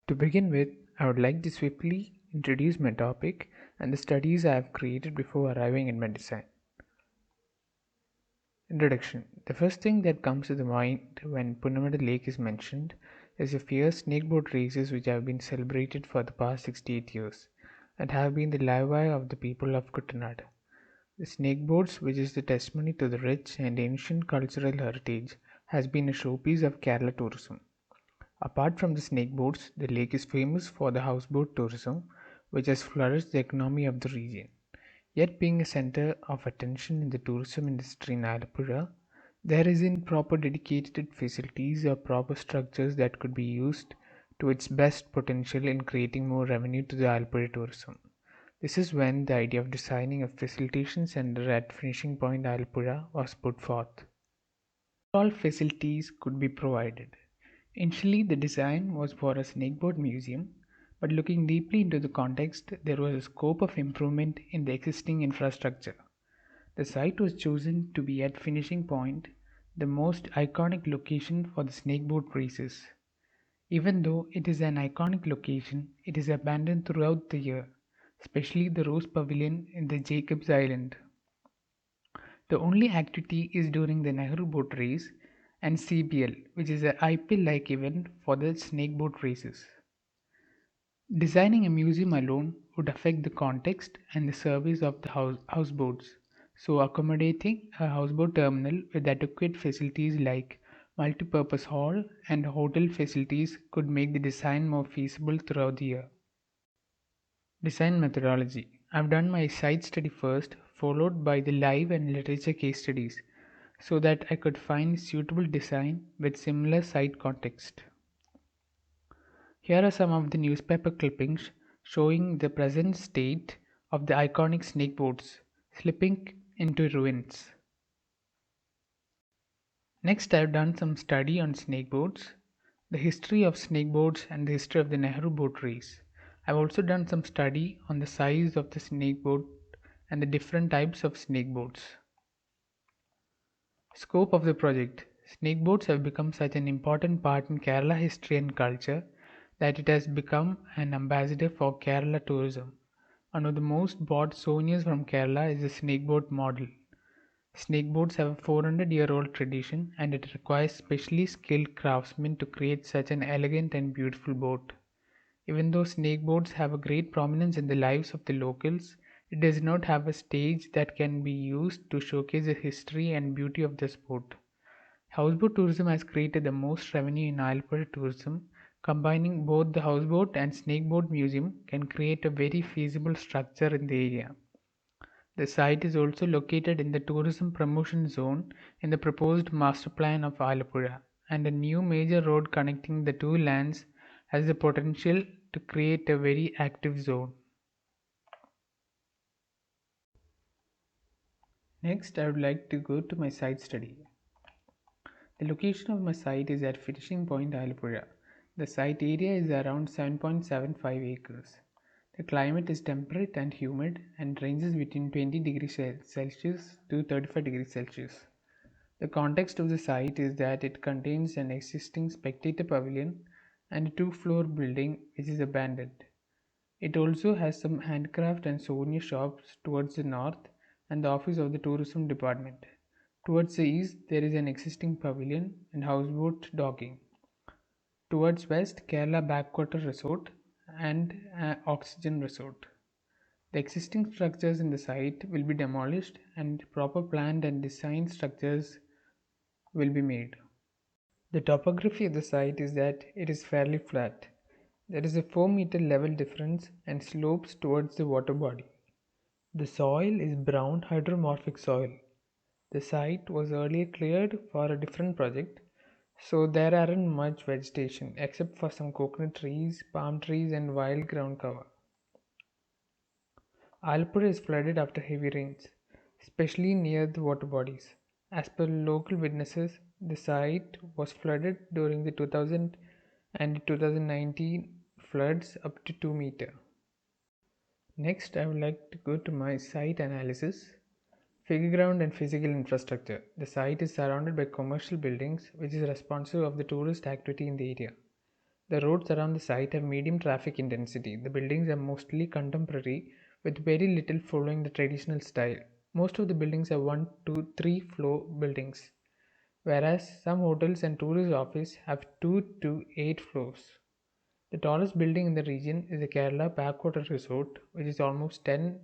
To begin with, I would like to swiftly introduce my topic and the studies I have created before arriving at my design. Introduction. The first thing that comes to the mind when Punnamada Lake is mentioned is the fierce snakeboat races which have been celebrated for the past 68 years and have been the live wire of the people of Kuttanad. The snakeboats, which is the testimony to the rich and ancient cultural heritage, has been a showpiece of Kerala tourism. Apart from the snakeboats, the lake is famous for the houseboat tourism, which has flourished the economy of the region. Yet, being a center of attention in the tourism industry in Alappuzha, there isn't proper dedicated facilities or proper structures that could be used to its best potential in creating more revenue to the Alappuzha tourism. This is when the idea of designing a facilitation center at Finishing Point Alappuzha was put forth. All facilities could be provided. Initially, the design was for a snakeboard museum, but looking deeply into the context, there was a scope of improvement in the existing infrastructure. The site was chosen to be at Finishing Point, the most iconic location for the snakeboard races. Even though it is an iconic location, it is abandoned throughout the year, especially the Rose Pavilion in the Jacobs Island. The only activity is during the Nehru Boat Race and CBL, which is an IPL-like event for the snakeboat races. Designing a museum alone would affect the context and the service of the houseboats, so accommodating a houseboat terminal with adequate facilities like multipurpose hall and hotel facilities could make the design more feasible throughout the year. Design methodology. I've done my site study first, followed by the live and literature case studies, so that I could find suitable design with similar site context. Here are some of the newspaper clippings showing the present state of the iconic snakeboats slipping into ruins. Next, I've done some study on snakeboats, the history of snakeboats, and the history of the Nehru boat race. I've also done some study on the size of the snakeboat and the different types of snakeboats. Scope of the project. Snakeboats have become such an important part in Kerala history and culture that it has become an ambassador for Kerala tourism. One of the most bought souvenirs from Kerala is the snakeboat model. Snakeboats have a 400-year-old tradition and it requires specially skilled craftsmen to create such an elegant and beautiful boat. Even though snakeboats have a great prominence in the lives of the locals, it does not have a stage that can be used to showcase the history and beauty of the sport. Houseboat tourism has created the most revenue in Alappuzha tourism. Combining both the houseboat and snakeboat museum can create a very feasible structure in the area. The site is also located in the tourism promotion zone in the proposed master plan of Alappuzha, and a new major road connecting the two lands has the potential to create a very active zone. Next, I would like to go to my site study. The location of my site is at Finishing Point, Alappuzha. The site area is around 7.75 acres. The climate is temperate and humid and ranges between 20 degrees Celsius to 35 degrees Celsius. The context of the site is that it contains an existing spectator pavilion and a two-floor building which is abandoned. It also has some handcraft and souvenir shops towards the north and the office of the tourism department. Towards the east, there is an existing pavilion and houseboat docking. Towards west, Kerala Backwater Resort and Oxygen Resort. The existing structures in the site will be demolished and proper planned and designed structures will be made. The topography of the site is that it is fairly flat. There is a 4-meter level difference and slopes towards the water body. The soil is brown hydromorphic soil. The site was earlier cleared for a different project, so there aren't much vegetation except for some coconut trees, palm trees, and wild ground cover. Alappuzha is flooded after heavy rains, especially near the water bodies. As per local witnesses, the site was flooded during the 2000 and 2019 floods up to 2 meter. Next, I would like to go to my site analysis. Figure ground and physical infrastructure. The site is surrounded by commercial buildings which is responsive of the tourist activity in the area. The roads around the site have medium traffic intensity. The buildings are mostly contemporary, with very little following the traditional style. Most of the buildings are 1, 2, 3 floor buildings, whereas some hotels and tourist offices have 2 to 8 floors. The tallest building in the region is the Kerala Backwater Resort, which is almost 10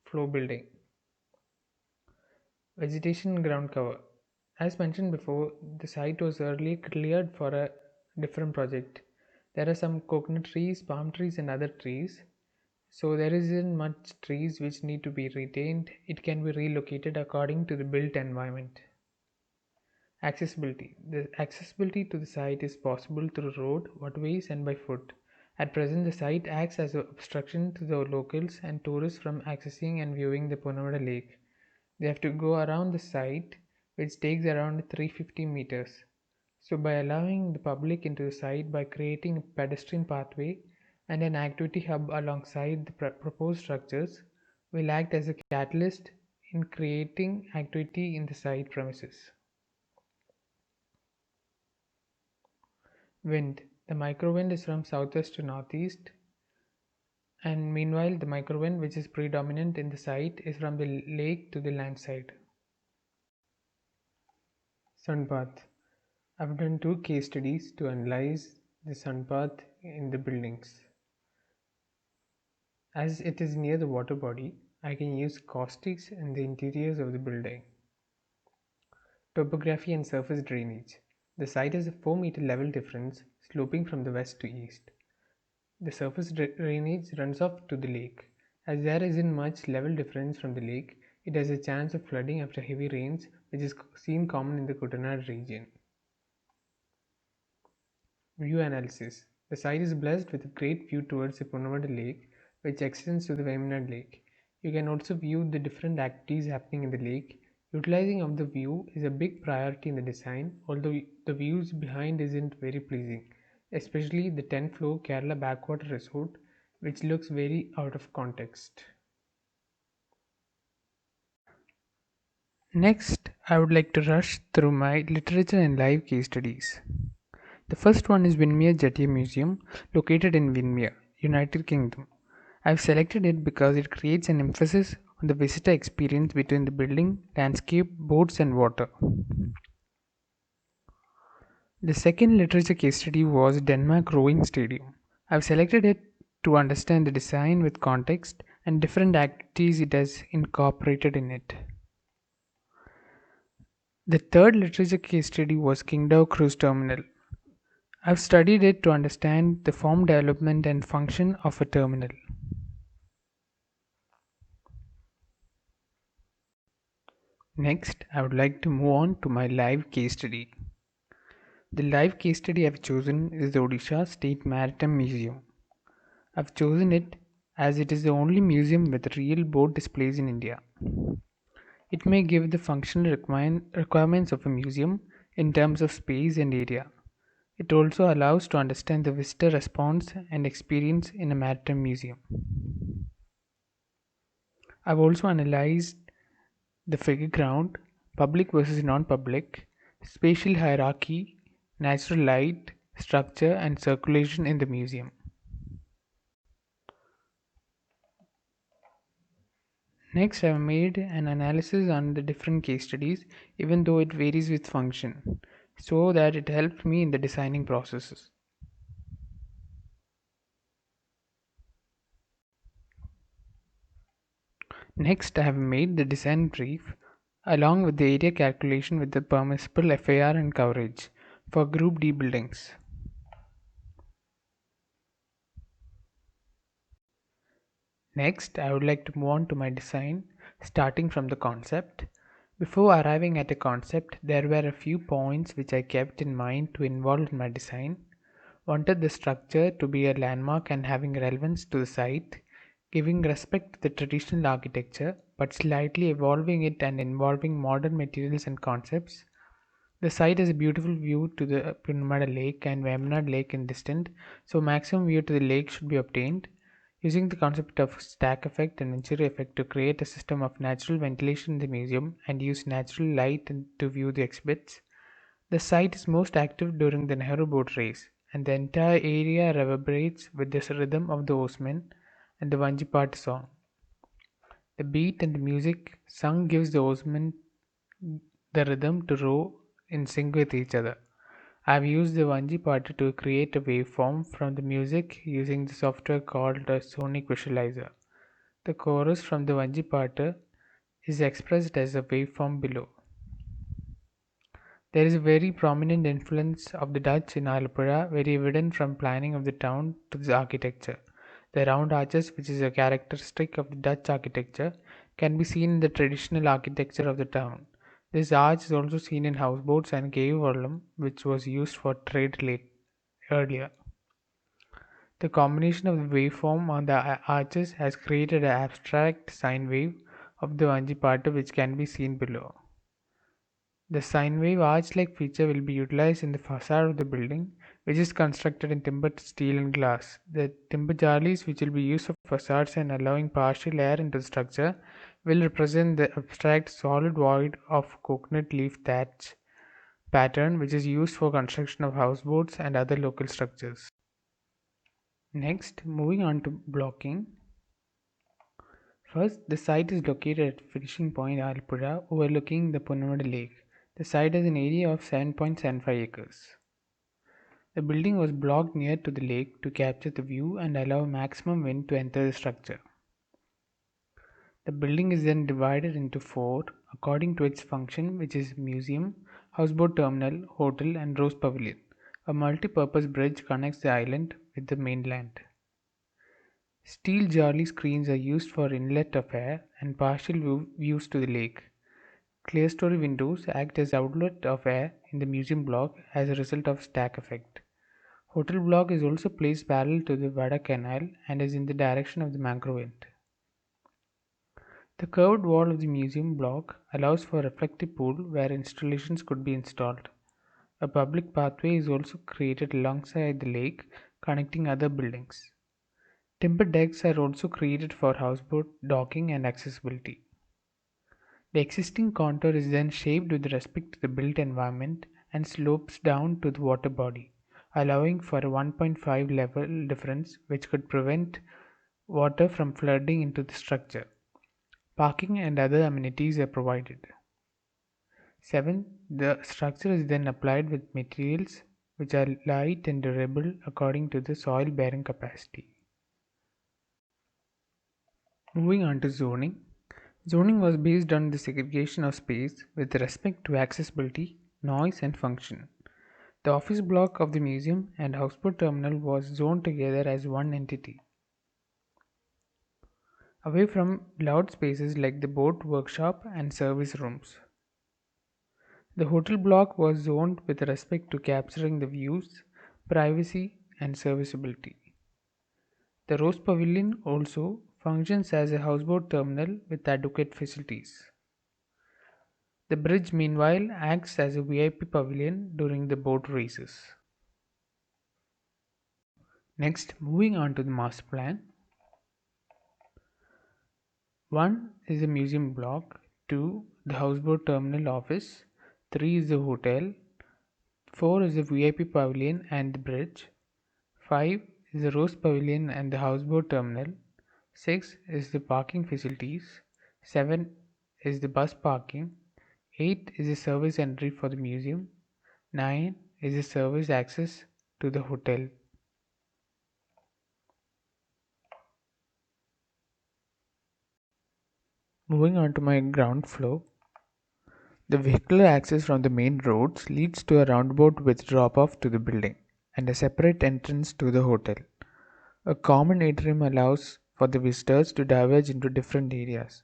floor building. Vegetation and ground cover. As mentioned before, the site was earlier cleared for a different project. There are some coconut trees, palm trees, and other trees. So there isn't much trees which need to be retained. It can be relocated according to the built environment. Accessibility. The accessibility to the site is possible through road, waterways, and by foot. At present, the site acts as an obstruction to the locals and tourists from accessing and viewing the Punamada Lake. They have to go around the site, which takes around 350 meters. So, by allowing the public into the site by creating a pedestrian pathway and an activity hub alongside the proposed structures, will act as a catalyst in creating activity in the site premises. Wind. The microwind is from southwest to northeast, and meanwhile, the microwind, which is predominant in the site, is from the lake to the land side. Sunpath. I've done two case studies to analyze the sunpath in the buildings. As it is near the water body, I can use caustics in the interiors of the building. Topography and surface drainage. The site has a 4-meter level difference sloping from the west to east. The surface drainage runs off to the lake. As there isn't much level difference from the lake, it has a chance of flooding after heavy rains, which is seen common in the Kutanad region. View analysis. The site is blessed with a great view towards the Punamada Lake, which extends to the Vemnad Lake. You can also view the different activities happening in the lake. Utilizing of the view is a big priority in the design, although the views behind isn't very pleasing, especially the 10-floor Kerala Backwater Resort, which looks very out of context. Next, I would like to rush through my literature and live case studies. The first one is Winmere Jetty Museum, located in Winmere, United Kingdom. I've selected it because it creates an emphasis on the visitor experience between the building, landscape, boats, and water. The second literature case study was Denmark Rowing Stadium. I've selected it to understand the design with context and different activities it has incorporated in it. The third literature case study was Qingdao Cruise Terminal. I've studied it to understand the form development and function of a terminal. Next, I would like to move on to my live case study. The live case study I've chosen is the Odisha State Maritime Museum. I've chosen it as it is the only museum with real boat displays in India. It may give the functional requirements of a museum in terms of space and area. It also allows to understand the visitor response and experience in a maritime museum. I've also analyzed the figure ground, public versus non-public, spatial hierarchy, natural light, structure, and circulation in the museum. Next, I have made an analysis on the different case studies, even though it varies with function, so that it helped me in the designing processes. Next, I have made the design brief along with the area calculation with the permissible FAR and coverage for Group D buildings. Next, I would like to move on to my design, starting from the concept. Before arriving at a concept, there were a few points which I kept in mind to involve in my design. Wanted the structure to be a landmark and having relevance to the site, giving respect to the traditional architecture, but slightly evolving it and involving modern materials and concepts. The site has a beautiful view to the Punamada Lake and Vemnad Lake in distance, so maximum view to the lake should be obtained. Using the concept of stack effect and Venturi effect to create a system of natural ventilation in the museum and use natural light to view the exhibits. The site is most active during the Nehru boat race. and the entire area reverberates with the rhythm of the oarsmen and the Vanjipata song. The beat and the music sung gives the oarsmen the rhythm to row in sync with each other. I have used the Vanjipata to create a waveform from the music using the software called a sonic visualizer. The chorus from the Vanjipata is expressed as a waveform below. There is a very prominent influence of the Dutch in Alapura, very evident from planning of the town to the architecture. The round arches, which is a characteristic of the Dutch architecture, can be seen in the traditional architecture of the town. This arch is also seen in houseboats and cave column, which was used for trade earlier. The combination of the waveform on the arches has created an abstract sine wave of the Vanjipata, which can be seen below. The sine wave arch-like feature will be utilized in the facade of the building, which is constructed in timber, steel and glass. The timber jarlies, which will be used for facades and allowing partial air into the structure, will represent the abstract solid void of coconut leaf thatch pattern, which is used for construction of houseboats and other local structures. Next, moving on to blocking. First, the site is located at Finishing Point, Alapura, overlooking the Punnamada Lake. The site has an area of 7.75 acres. The building was blocked near to the lake to capture the view and allow maximum wind to enter the structure. The building is then divided into four according to its function, which is museum, houseboat terminal, hotel, and rose pavilion. A multi-purpose bridge connects the island with the mainland. Steel jarly screens are used for inlet of air and partial views to the lake. Clerestory windows act as outlet of air in the museum block as a result of stack effect. Hotel block is also placed parallel to the Vada Canal and is in the direction of the mangrove end. The curved wall of the museum block allows for a reflective pool where installations could be installed. A public pathway is also created alongside the lake, connecting other buildings. Timber decks are also created for houseboat docking and accessibility. The existing contour is then shaped with respect to the built environment and slopes down to the water body, allowing for a 1.5 level difference which could prevent water from flooding into the structure. Parking and other amenities are provided. 7. The structure is then applied with materials which are light and durable according to the soil bearing capacity. Moving on to zoning. Zoning was based on the segregation of space with respect to accessibility, noise, and function. The office block of the museum and houseboat terminal was zoned together as one entity, away from loud spaces like the boat workshop and service rooms. The hotel block was zoned with respect to capturing the views, privacy, and serviceability. The Rose Pavilion also functions as a houseboat terminal with adequate facilities. The bridge, meanwhile, acts as a VIP pavilion during the boat races. Next, moving on to the master plan. 1 is the museum block, 2 the houseboat terminal office, 3 is the hotel, 4 is the VIP pavilion and the bridge, 5 is the Rose Pavilion and the houseboat terminal, 6 is the parking facilities, 7 is the bus parking, 8 is the service entry for the museum, 9 is the service access to the hotel. Moving on to my ground floor. The vehicular access from the main roads leads to a roundabout with drop-off to the building and a separate entrance to the hotel. A common atrium allows for the visitors to diverge into different areas.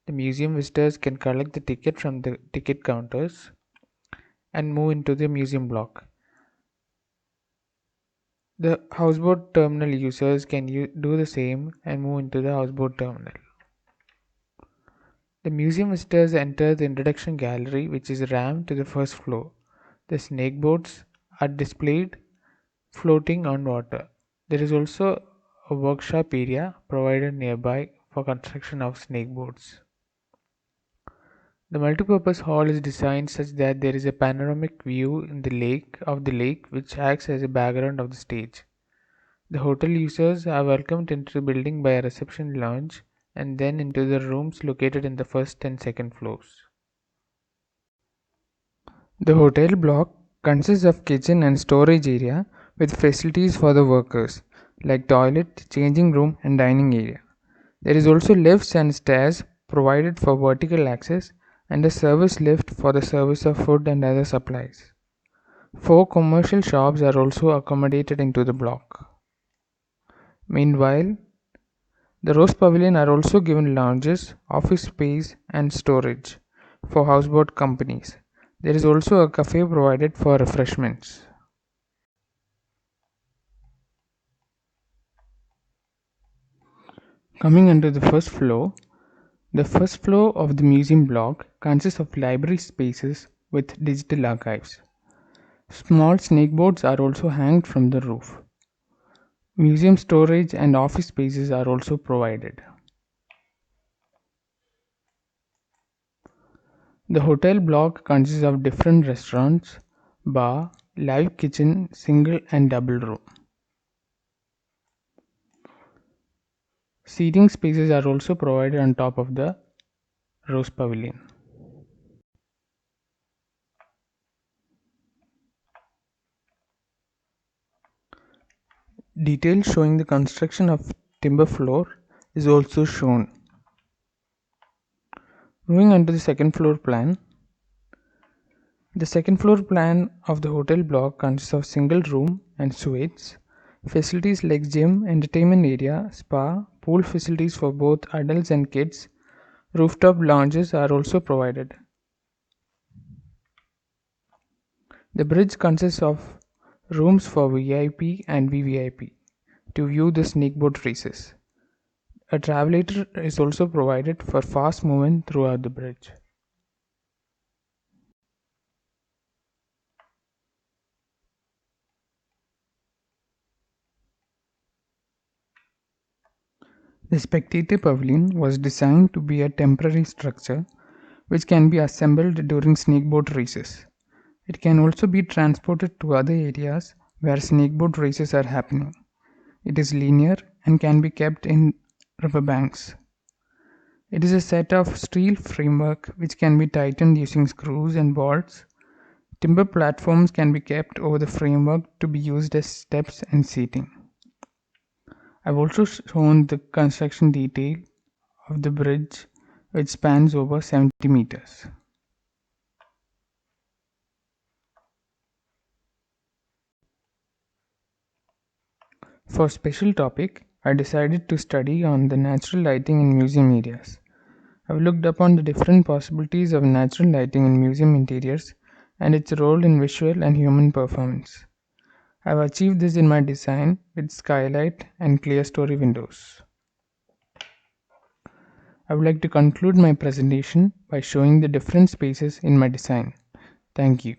The museum visitors can collect the ticket from the ticket counters and move into the museum block. The houseboat terminal users can do the same and move into the houseboat terminal. The museum visitors enter the introduction gallery, which is ramped to the first floor. The snake boats are displayed floating on water. There is also a workshop area provided nearby for construction of snake boats. The multipurpose hall is designed such that there is a panoramic view of the lake which acts as a background of the stage. The hotel users are welcomed into the building by a reception lounge and then into the rooms located in the first and second floors. The hotel block consists of kitchen and storage area with facilities for the workers like toilet, changing room and dining area. There is also lifts and stairs provided for vertical access and a service lift for the service of food and other supplies. 4 commercial shops are also accommodated into the block. Meanwhile, the Rose Pavilion are also given lounges, office space and storage for houseboat companies. There is also a cafe provided for refreshments. Coming onto the first floor of the museum block consists of library spaces with digital archives. Small snakeboards are also hanged from the roof. Museum storage and office spaces are also provided. The hotel block consists of different restaurants, bar, live kitchen, single and double room. Seating spaces are also provided on top of the Rose Pavilion. Details showing the construction of timber floor is also shown. Moving on to the second floor plan. The second floor plan of the hotel block consists of single room and suites, facilities like gym, entertainment area, spa, pool facilities for both adults and kids, rooftop lounges are also provided. The bridge consists of rooms for VIP and VVIP to view the snakeboat races. A travelator is also provided for fast movement throughout the bridge. The spectator pavilion was designed to be a temporary structure which can be assembled during snakeboat races. It can also be transported to other areas where snakeboat races are happening. It is linear and can be kept in riverbanks. It is a set of steel framework which can be tightened using screws and bolts. Timber platforms can be kept over the framework to be used as steps and seating. I've also shown the construction detail of the bridge which spans over 70 meters. For special topic, I decided to study on the natural lighting in museum areas. I've looked upon the different possibilities of natural lighting in museum interiors and its role in visual and human performance. I've achieved this in my design with skylight and clear story windows. I would like to conclude my presentation by showing the different spaces in my design. Thank you.